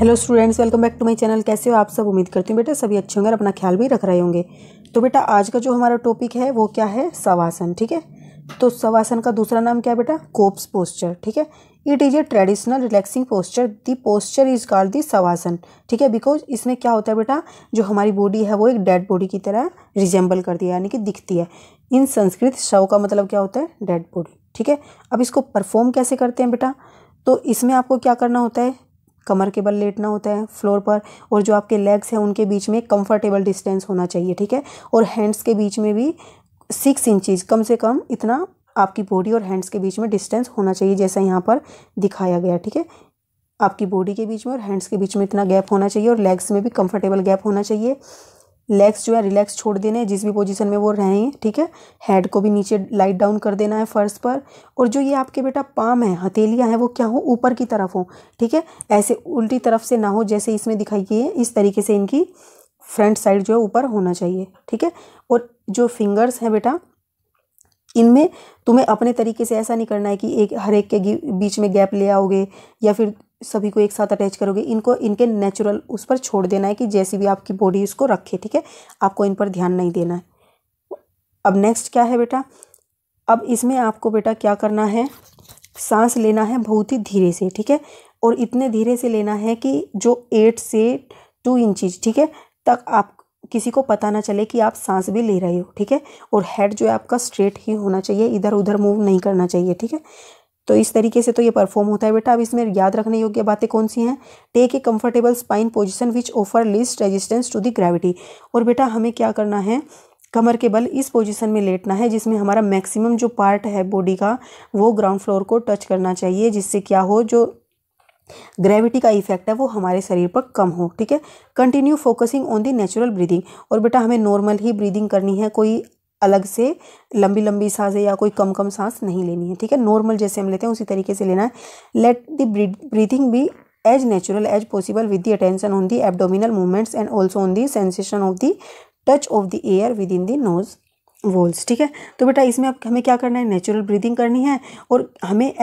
Hello students, welcome back to my channel. कैसे हो आप सब? उम्मीद करती हूँ बेटा सभी अच्छे होंगे और अपना ख्याल भी रख रहे होंगे। तो बेटा आज का जो हमारा टॉपिक है वो क्या है? शवासन। ठीक है, तो शवासन का दूसरा नाम क्या है बेटा? Corpse posture. ठीक है, it is a traditional relaxing posture. The posture is called the shavasana. ठीक है, बिकॉज इसमें क्या होता है बेटा, जो हमारी बॉडी है वो एक डेड बॉडी की तरह रिजेंबल करती है, यानी कि दिखती है। इन संस्कृत शव का मतलब क्या होता है? Dead body. ठीक है, अब इसको परफॉर्म कैसे करते हैं बेटा? तो इसमें आपको क्या करना होता है? कमर के बल लेटना होता है फ्लोर पर, और जो आपके लेग्स हैं उनके बीच में कंफर्टेबल डिस्टेंस होना चाहिए। ठीक है, और हैंड्स के बीच में भी 6 इंचज़ कम से कम इतना आपकी बॉडी और हैंड्स के बीच में डिस्टेंस होना चाहिए, जैसा यहाँ पर दिखाया गया। ठीक है, आपकी बॉडी के बीच में और हैंड्स के बीच में इतना गैप होना चाहिए, और लेग्स में भी कंफर्टेबल गैप होना चाहिए। लेग्स जो है रिलैक्स छोड़ देने हैं, जिस भी पोजीशन में वो रहें। ठीक है, हेड को भी नीचे लाइट डाउन कर देना है फर्श पर, और जो ये आपके बेटा पाम है, हथेलियां हैं, वो क्या हो? ऊपर की तरफ हो। ठीक है, ऐसे उल्टी तरफ से ना हो, जैसे इसमें दिखाई गई है, इस तरीके से इनकी फ्रंट साइड जो है ऊपर होना चाहिए। ठीक है, और जो फिंगर्स हैं बेटा, इनमें तुम्हें अपने तरीके से ऐसा नहीं करना है कि एक हर एक के बीच में गैप ले आओगे या फिर सभी को एक साथ अटैच करोगे। इनको इनके नेचुरल उस पर छोड़ देना है कि जैसी भी आपकी बॉडी उसको रखे। ठीक है, आपको इन पर ध्यान नहीं देना है। अब नेक्स्ट क्या है बेटा? अब इसमें आपको बेटा क्या करना है? सांस लेना है बहुत ही धीरे से। ठीक है, और इतने धीरे से लेना है कि जो 8 से 2 इंचज़, ठीक है, तक आप किसी को पता ना चले कि आप सांस भी ले रहे हो। ठीक है, और हेड जो है आपका स्ट्रेट ही होना चाहिए, इधर उधर मूव नहीं करना चाहिए। ठीक है, तो इस तरीके से तो ये परफॉर्म होता है बेटा। अब इसमें याद रखने योग्य बातें कौन सी हैं? Take a comfortable spine position which offer least resistance to the gravity. और बेटा हमें क्या करना है? कमर के बल इस पोजीशन में लेटना है जिसमें हमारा मैक्सिमम जो पार्ट है बॉडी का वो ग्राउंड फ्लोर को टच करना चाहिए, जिससे क्या हो, जो ग्रेविटी का इफेक्ट है वो हमारे शरीर पर कम हो। ठीक है, continue focusing on the natural breathing. और बेटा हमें नॉर्मल ही ब्रीदिंग करनी है, कोई अलग से लंबी लंबी सांसें या कोई कम कम सांस नहीं लेनी है। ठीक है, नॉर्मल जैसे हम लेते हैं उसी तरीके से लेना है। Let the breathing be as natural as possible with the attention on the abdominal movements and also on the sensation of the touch of the air within the nose walls. ठीक है, तो बेटा इसमें अब हमें क्या करना है? नेचुरल ब्रीदिंग करनी है, और हमें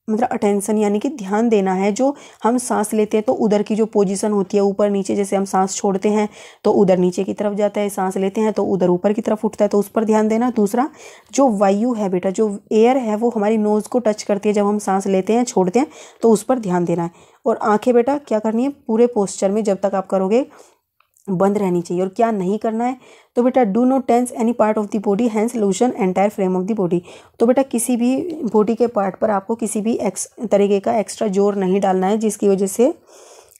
मतलब अटेंशन यानी कि ध्यान देना है। जो हम सांस लेते हैं तो उधर की जो पोजीशन होती है ऊपर नीचे, जैसे हम सांस छोड़ते हैं तो उधर नीचे की तरफ जाता है, सांस लेते हैं तो उधर ऊपर की तरफ उठता है, तो उस पर ध्यान देना। दूसरा, जो वायु है बेटा, जो एयर है वो हमारी नोज़ को टच करती है जब हम सांस लेते हैं छोड़ते हैं, तो उस पर ध्यान देना है। और आंखें बेटा क्या करनी है? पूरे पोस्चर में जब तक आप करोगे बंद रहनी चाहिए। और क्या नहीं करना है? तो बेटा do not tense any part of the body, hence loosen entire frame of the body. तो बेटा किसी भी बॉडी के पार्ट पर आपको किसी भी तरीके का एक्स्ट्रा जोर नहीं डालना है, जिसकी वजह से,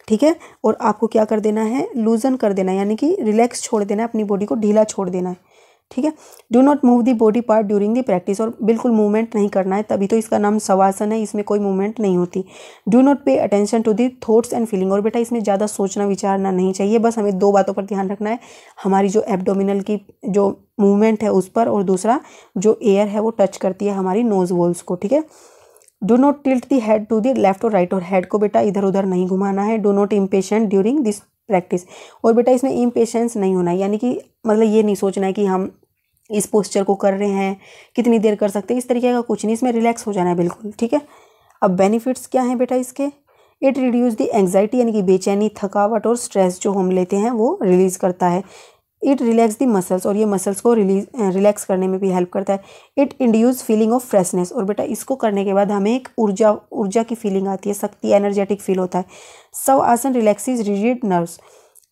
ठीक है, और आपको क्या कर देना है? लूजन कर देना है, यानी कि रिलैक्स छोड़ देना है, अपनी बॉडी को ढीला छोड़ देना है। ठीक है, do not move the body part during the practice. और बिल्कुल मूवमेंट नहीं करना है, तभी तो इसका नाम शवासन है, इसमें कोई मूवमेंट नहीं होती। Do not pay attention to the thoughts and feeling. और बेटा इसमें ज़्यादा सोचना विचारना नहीं चाहिए, बस हमें 2 बातों पर ध्यान रखना है, हमारी जो एब्डोमिनल की जो मूवमेंट है उस पर, और दूसरा जो एयर है वो टच करती है हमारी नोज वॉल्स को। ठीक है, do not tilt the head to the left और राइट। और हेड को बेटा इधर उधर नहीं घुमाना है। Do not impatient during this practice. और बेटा इसमें इम्पेशेंस नहीं होना है, यानी कि मतलब ये नहीं सोचना है कि हम इस पोस्चर को कर रहे हैं, कितनी देर कर सकते हैं, इस तरीके का कुछ नहीं, इसमें रिलैक्स हो जाना है बिल्कुल। ठीक है, अब बेनिफिट्स क्या हैं बेटा इसके? इट रिड्यूस द एंग्जाइटी, यानी कि बेचैनी, थकावट और स्ट्रेस जो हम लेते हैं वो रिलीज़ करता है। इट रिलैक्स द मसल्स, और ये मसल्स को रिलैक्स करने में भी हेल्प करता है। It induce feeling of freshness. और बेटा इसको करने के बाद हमें एक ऊर्जा की फीलिंग आती है, शक्ति, एनर्जेटिक फील होता है। Shavasana relaxes rigid nerves.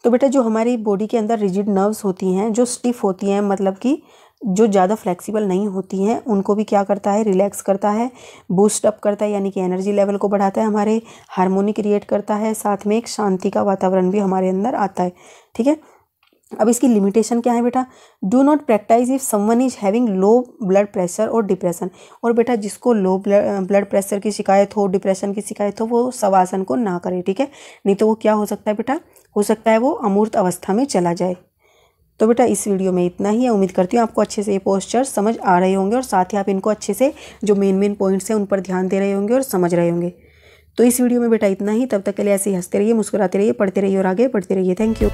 तो बेटा जो हमारी बॉडी के अंदर रिजिड नर्व्स होती हैं, जो स्टिफ होती हैं, मतलब कि जो ज़्यादा फ्लेक्सिबल नहीं होती हैं, उनको भी क्या करता है? रिलैक्स करता है, बूस्ट अप करता है, यानी कि एनर्जी लेवल को बढ़ाता है, हमारे हार्मोनी क्रिएट करता है, साथ में एक शांति का वातावरण भी हमारे अंदर आता है। ठीक है, अब इसकी लिमिटेशन क्या है बेटा? Do not practice if someone is having low blood pressure और डिप्रेशन। और बेटा जिसको लो ब्लड प्रेशर की शिकायत हो, डिप्रेशन की शिकायत हो, वो शवासन को ना करे। ठीक है, नहीं तो वो क्या हो सकता है बेटा? हो सकता है वो अमूर्त अवस्था में चला जाए। तो बेटा इस वीडियो में इतना ही है। उम्मीद करती हूँ आपको अच्छे से ये पोस्चर समझ आ रहे होंगे, और साथ ही आप इनको अच्छे से जो मेन पॉइंट्स हैं उन पर ध्यान दे रहे होंगे और समझ रहे होंगे। तो इस वीडियो में बेटा इतना ही। तब तक के लिए ऐसे ही हंसते रहिए, मुस्कुराते रहिए, पढ़ते रहिए और आगे बढ़ते रहिए। Thank you.